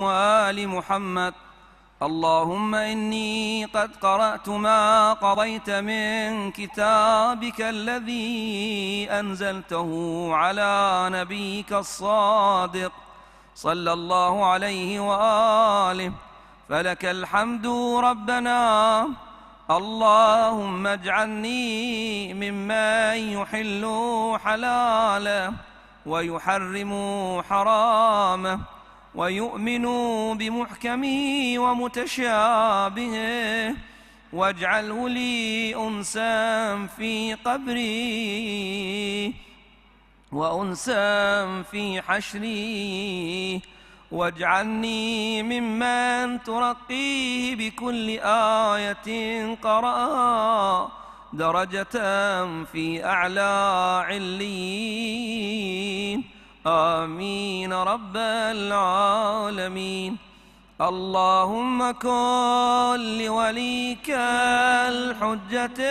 وآل محمد. اللهم إني قد قرأت ما قضيت من كتابك الذي أنزلته على نبيك الصادق صلى الله عليه وآله، فلك الحمد ربنا. اللهم اجعلني ممن يحل حلاله ويحرم حرامه ويؤمن بمحكمه ومتشابهه، واجعله لي أنسا في قبري وأنسا في حشري، واجعلني ممن ترقيه بكل آية قرأ درجة في أعلى عليين. آمين رب العالمين. اللهم كن لوليك الحجة